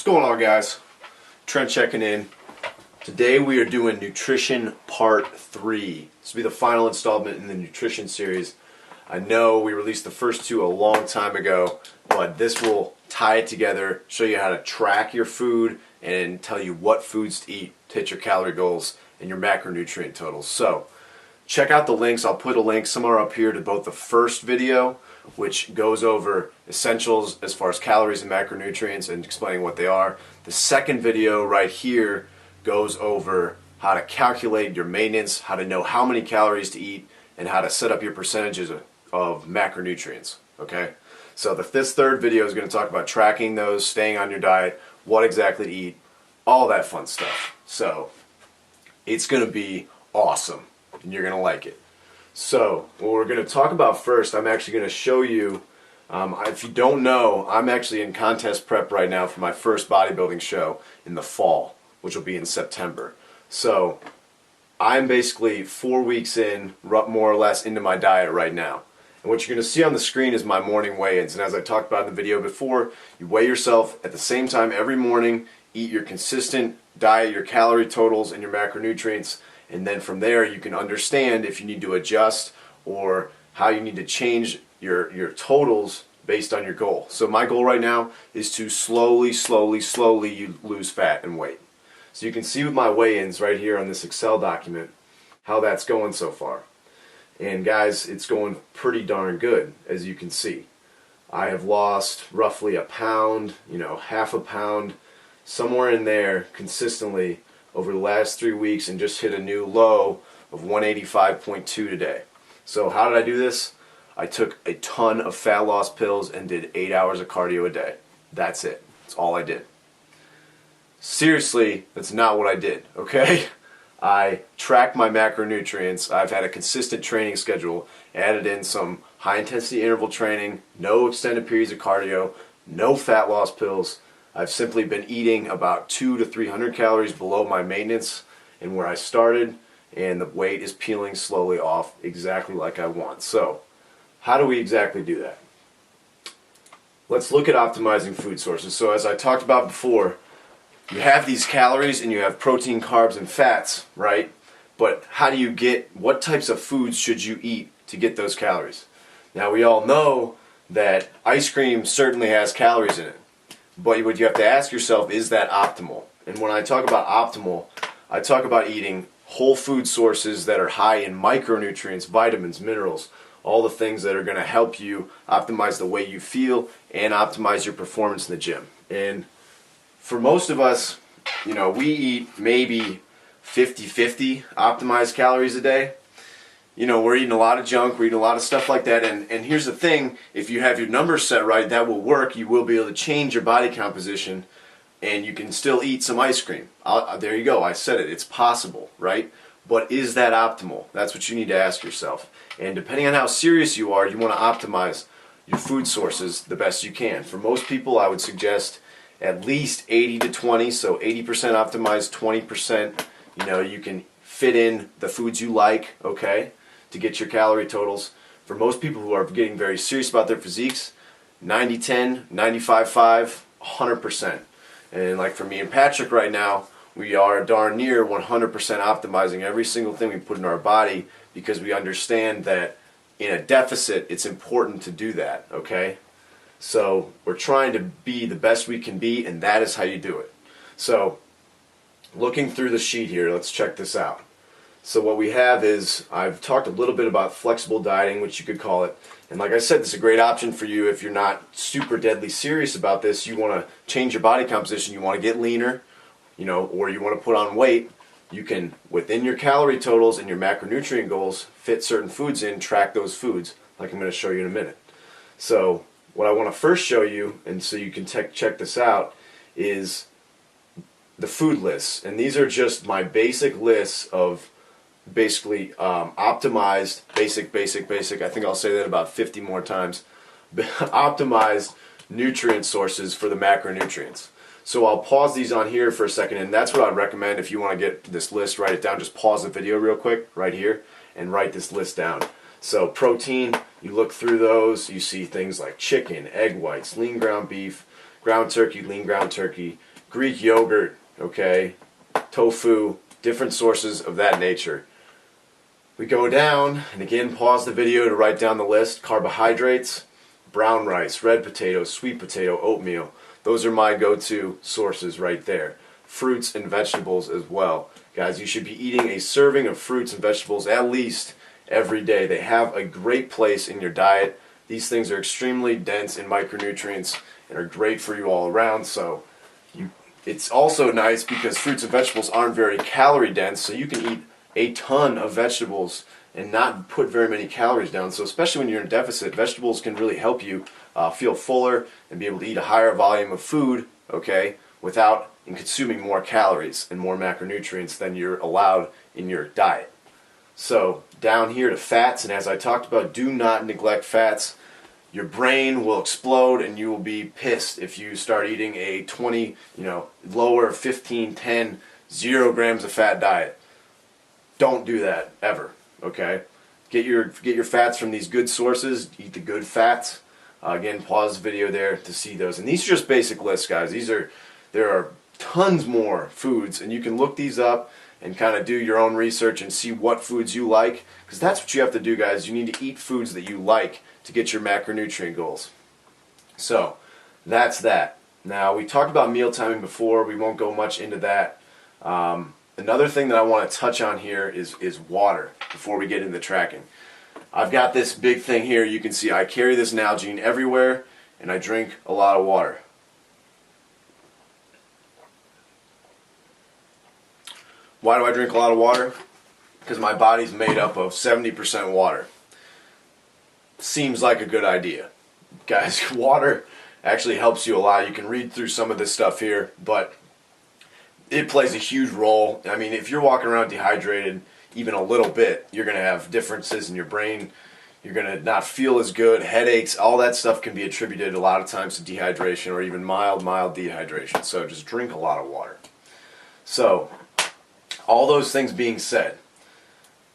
going on, guys? Trent checking in. Today we are doing nutrition part 3. This will be the final installment in the nutrition series. I know we released the first two a long time ago, but this will tie it together, show you how to track your food, and tell you what foods to eat to hit your calorie goals and your macronutrient totals. So check out the links. I'll put a link somewhere up here to both the first video, which goes over essentials as far as calories and macronutrients and explaining what they are. The second video right here goes over how to calculate your maintenance, how to know how many calories to eat, and how to set up your percentages of macronutrients. Okay? So this third video is going to talk about tracking those, staying on your diet, what exactly to eat, all that fun stuff. So it's going to be awesome, and you're going to like it. So what we're going to talk about first, I'm actually going to show you, if you don't know, I'm actually in contest prep right now for my first bodybuilding show in the fall, which will be in September. So I'm basically 4 weeks in, more or less, into my diet right now. And what you're going to see on the screen is my morning weigh-ins. And as I talked about in the video before, you weigh yourself at the same time every morning, eat your consistent diet, your calorie totals, and your macronutrients. And then from there you can understand if you need to adjust or how you need to change your totals based on your goal. So my goal right now is to slowly you lose fat and weight. So you can see with my weigh-ins right here on this Excel document how that's going so far. And guys, it's going pretty darn good, as you can see. I have lost roughly a pound, half a pound, somewhere in there consistently over the last 3 weeks, and just hit a new low of 185.2 today. So how did I do this? I took a ton of fat loss pills and did 8 hours of cardio a day. That's it. That's all I did. Seriously, that's not what I did, okay? I tracked my macronutrients. I've had a consistent training schedule, added in some high-intensity interval training, no extended periods of cardio, no fat loss pills. I've simply been eating about 200 to 300 calories below my maintenance and where I started, and the weight is peeling slowly off exactly like I want. So, how do we exactly do that? Let's look at optimizing food sources. So as I talked about before, you have these calories and you have protein, carbs, and fats, right? But how do you what types of foods should you eat to get those calories? Now we all know that ice cream certainly has calories in it. But what you have to ask yourself, is that optimal? And when I talk about optimal, I talk about eating whole food sources that are high in micronutrients, vitamins, minerals, all the things that are going to help you optimize the way you feel and optimize your performance in the gym. And for most of us, we eat maybe 50-50 optimized calories a day. We're eating a lot of junk, we're eating a lot of stuff like that, and here's the thing, if you have your numbers set right, that will work. You will be able to change your body composition, and you can still eat some ice cream. There you go, I said it, it's possible, right? But is that optimal? That's what you need to ask yourself. And depending on how serious you are, you want to optimize your food sources the best you can. For most people, I would suggest at least 80 to 20, so 80% optimized, 20%, you can fit in the foods you like, okay, to get your calorie totals. For most people who are getting very serious about their physiques, 90-10, 95-5, 100%. And like for me and Patrick right now, we are darn near 100% optimizing every single thing we put in our body, because we understand that in a deficit, it's important to do that, okay? So we're trying to be the best we can be, and that is how you do it. So looking through the sheet here, let's check this out. So what we have is, I've talked a little bit about flexible dieting, which you could call it. And like I said, this is a great option for you if you're not super deadly serious about this. You want to change your body composition, you want to get leaner, or you want to put on weight. You can, within your calorie totals and your macronutrient goals, fit certain foods in, track those foods, like I'm going to show you in a minute. So what I want to first show you, and so you can check this out, is the food lists. And these are just my basic lists of basically optimized, basic, I think I'll say that about 50 more times, optimized nutrient sources for the macronutrients. So I'll pause these on here for a second, and that's what I'd recommend if you want to get this list, write it down. Just pause the video real quick right here and write this list down. So protein, you look through those, you see things like chicken, egg whites, lean ground beef, ground turkey, lean ground turkey, Greek yogurt, okay, tofu, different sources of that nature. We go down, and again, pause the video to write down the list. Carbohydrates, brown rice, red potato, sweet potato, oatmeal. Those are my go-to sources right there. Fruits and vegetables as well. Guys, you should be eating a serving of fruits and vegetables at least every day. They have a great place in your diet. These things are extremely dense in micronutrients and are great for you all around. So it's also nice because fruits and vegetables aren't very calorie dense, so you can eat a ton of vegetables and not put very many calories down. So especially when you're in a deficit, vegetables can really help you feel fuller and be able to eat a higher volume of food, okay, without consuming more calories and more macronutrients than you're allowed in your diet. So down here to fats, and as I talked about, do not neglect fats. Your brain will explode and you will be pissed if you start eating a 20, lower 15, 10, 0 grams of fat diet. Don't do that ever, okay? Get your fats from these good sources. Eat the good fats. Again, pause the video there to see those. And these are just basic lists, guys. There are tons more foods, and you can look these up and kind of do your own research and see what foods you like, because that's what you have to do, guys. You need to eat foods that you like to get your macronutrient goals. So that's that. Now, we talked about meal timing before. We won't go much into that. Another thing that I want to touch on here is water before we get into the tracking. I've got this big thing here. You can see I carry this Nalgene everywhere, and I drink a lot of water. Why do I drink a lot of water? Because my body's made up of 70% water. Seems like a good idea. Guys, water actually helps you a lot. You can read through some of this stuff here, but it plays a huge role. I mean, if you're walking around dehydrated even a little bit, you're going to have differences in your brain. You're going to not feel as good, headaches, all that stuff can be attributed a lot of times to dehydration or even mild dehydration. So just drink a lot of water. So, all those things being said,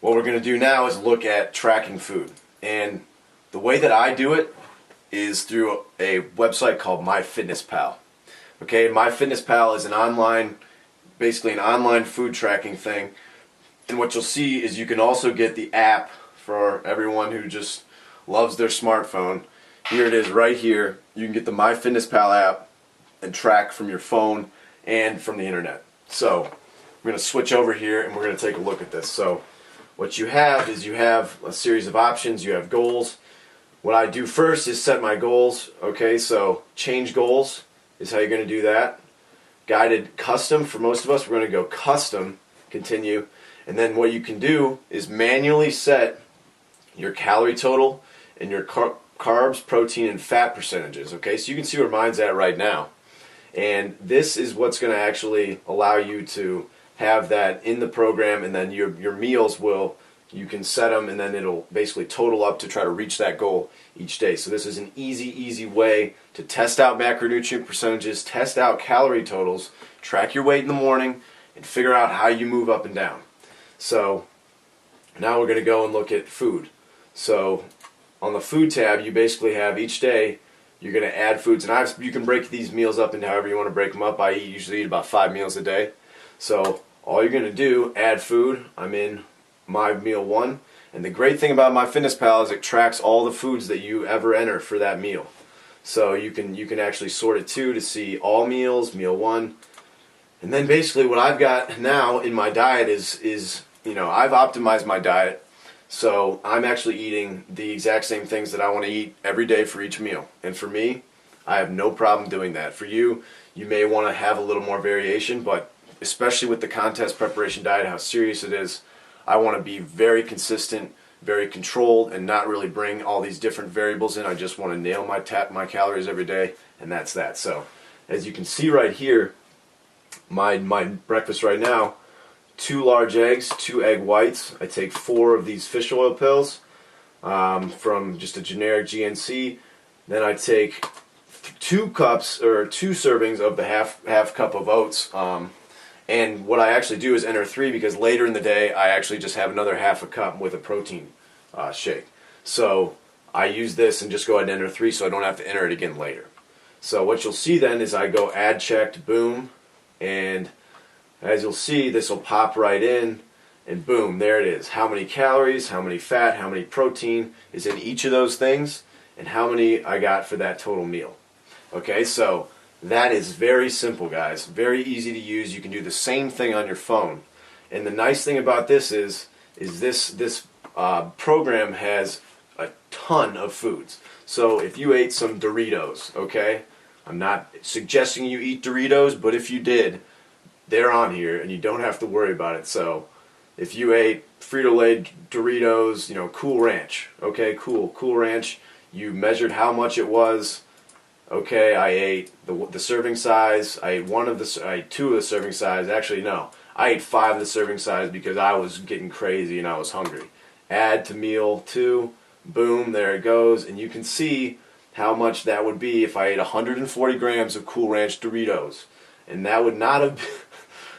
what we're going to do now is look at tracking food. And the way that I do it is through a website called MyFitnessPal. Okay, MyFitnessPal is basically an online food tracking thing. And what you'll see is you can also get the app for everyone who just loves their smartphone. Here it is right here. You can get the MyFitnessPal app and track from your phone and from the internet. So we're going to switch over here and we're going to take a look at this. So what you have is you have a series of options. You have goals. What I do first is set my goals. Okay, so change goals is how you're going to do that. Guided custom, for most of us, we're going to go custom, continue. And then what you can do is manually set your calorie total and your carbs, protein, and fat percentages. Okay, so you can see where mine's at right now. And this is what's going to actually allow you to have that in the program, and then your meals you can set them, and then it'll basically total up to try to reach that goal each day. So this is an easy way to test out macronutrient percentages, test out calorie totals, track your weight in the morning, and figure out how you move up and down. So now we're going to go and look at food. So on the food tab, you basically have each day you're going to add foods, and you can break these meals up into however you want to break them up. I usually eat about 5 meals a day. So all you're going to do, add food. I'm in my meal 1. And the great thing about MyFitnessPal is it tracks all the foods that you ever enter for that meal. So you can actually sort it too to see all meals, meal 1. And then basically what I've got now in my diet is I've optimized my diet. So I'm actually eating the exact same things that I want to eat every day for each meal. And for me, I have no problem doing that. For you, you may want to have a little more variation, but especially with the contest preparation diet, how serious it is, I want to be very consistent, very controlled, and not really bring all these different variables in. I just want to nail my calories every day, and that's that. So as you can see right here, my breakfast right now, 2 large eggs, 2 egg whites. I take 4 of these fish oil pills from just a generic GNC. Then I take 2 servings of the half cup of oats. And what I actually do is enter 3, because later in the day I actually just have another half a cup with a protein shake. So I use this and just go ahead and enter 3 so I don't have to enter it again later. So what you'll see then is I go add checked, boom, and as you'll see, this will pop right in, and boom, there it is. How many calories, how many fat, how many protein is in each of those things, and how many I got for that total meal. Okay, so that is very simple, guys. Very easy to use. You can do the same thing on your phone. And the nice thing about this is this program has a ton of foods. So if you ate some Doritos, okay, I'm not suggesting you eat Doritos, but if you did, they're on here and you don't have to worry about it. So if you ate Frito-Lay Doritos, you know, Cool Ranch, okay, Cool Ranch, you measured how much it was. Okay, I ate the serving size. I ate 2 of the serving size. Actually, no, I ate 5 of the serving size because I was getting crazy and I was hungry. Add to meal 2, boom, there it goes, and you can see how much that would be if I ate 140 grams of Cool Ranch Doritos, and that would not have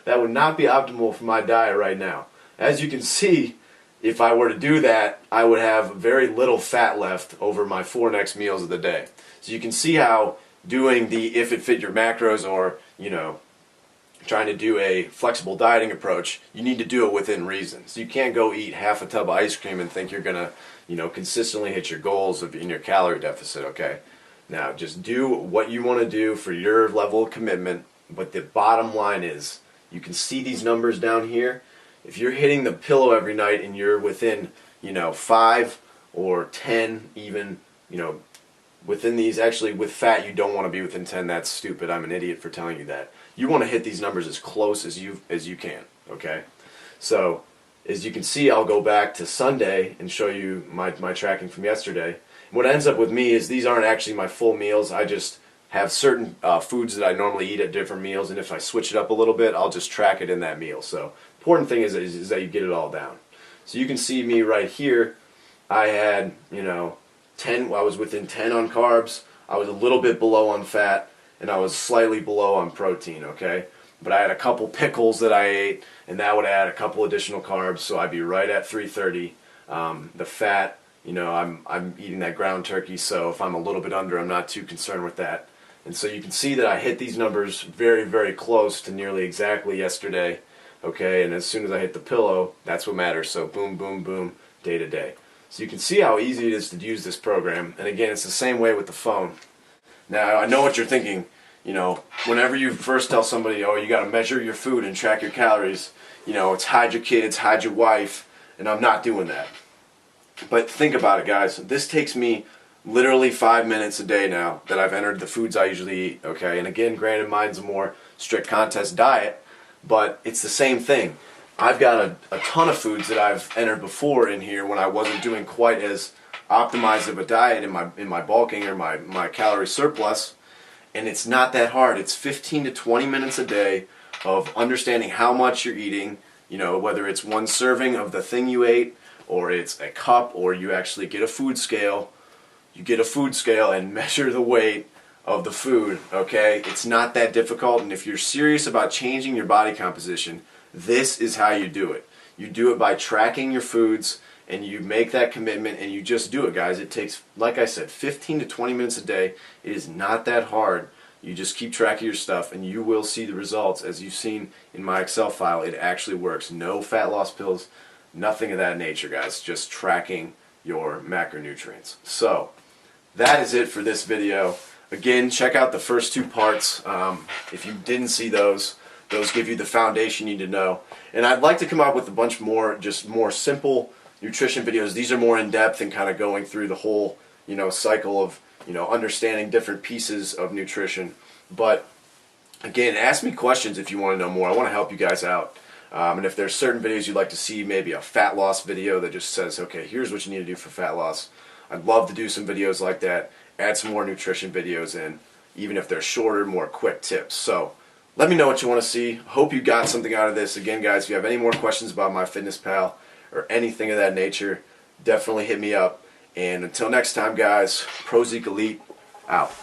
that would not be optimal for my diet right now. As you can see, if I were to do that, I would have very little fat left over my 4 next meals of the day. So you can see how doing the if it fit your macros, or, you know, trying to do a flexible dieting approach, you need to do it within reason. So you can't go eat half a tub of ice cream and think you're going to, you know, consistently hit your goals in your calorie deficit, okay? Now, just do what you want to do for your level of commitment, but the bottom line is, you can see these numbers down here. If you're hitting the pillow every night and you're within, you know, 5 or 10 even, you know, within these, actually with fat you don't want to be within 10, that's stupid, I'm an idiot for telling you that. You want to hit these numbers as close as you can, okay? So, as you can see, I'll go back to Sunday and show you my tracking from yesterday. And what ends up with me is these aren't actually my full meals. I just have certain foods that I normally eat at different meals, and if I switch it up a little bit, I'll just track it in that meal. So, important thing is that you get it all down. So you can see me right here. I had, you know, 10. I was within 10 on carbs. I was a little bit below on fat, and I was slightly below on protein. Okay, but I had a couple pickles that I ate, and that would add a couple additional carbs, so I'd be right at 330. The fat, you know, I'm eating that ground turkey, so if I'm a little bit under, I'm not too concerned with that. And so you can see that I hit these numbers very, very close to nearly exactly yesterday, okay, and as soon as I hit the pillow, that's what matters, so boom, boom, boom, day to day. So you can see how easy it is to use this program, and again, it's the same way with the phone. Now, I know what you're thinking, you know, whenever you first tell somebody, oh, you got to measure your food and track your calories, you know, it's hide your kids, hide your wife, and I'm not doing that. But think about it, guys, this takes me literally 5 minutes a day now that I've entered the foods I usually eat, okay? And again, granted, mine's a more strict contest diet, but it's the same thing. I've got a ton of foods that I've entered before in here when I wasn't doing quite as optimized of a diet in my bulking or my calorie surplus, and it's not that hard. It's 15 to 20 minutes a day of understanding how much you're eating, you know, whether it's 1 serving of the thing you ate, or it's a cup, or you actually get a food scale. You get a food scale and measure the weight of the food, okay? It's not that difficult, and if you're serious about changing your body composition, this is how you do it. You do it by tracking your foods, and you make that commitment, and you just do it, guys. It takes, like I said, 15 to 20 minutes a day. It is not that hard. You just keep track of your stuff, and you will see the results. As you've seen in my Excel file, it actually works. No fat loss pills, nothing of that nature, guys. Just tracking your macronutrients. So, that is it for this video. Again, check out the first 2 parts. If you didn't see those give you the foundation you need to know. And I'd like to come up with a bunch more, just more simple nutrition videos. These are more in depth and kind of going through the whole, you know, cycle of, you know, understanding different pieces of nutrition. But again, ask me questions if you want to know more. I want to help you guys out. And if there's certain videos you'd like to see, maybe a fat loss video that just says, okay, here's what you need to do for fat loss. I'd love to do some videos like that, add some more nutrition videos in, even if they're shorter, more quick tips. So, let me know what you want to see. Hope you got something out of this. Again, guys, if you have any more questions about MyFitnessPal or anything of that nature, definitely hit me up. And until next time, guys, Prosique Elite, out.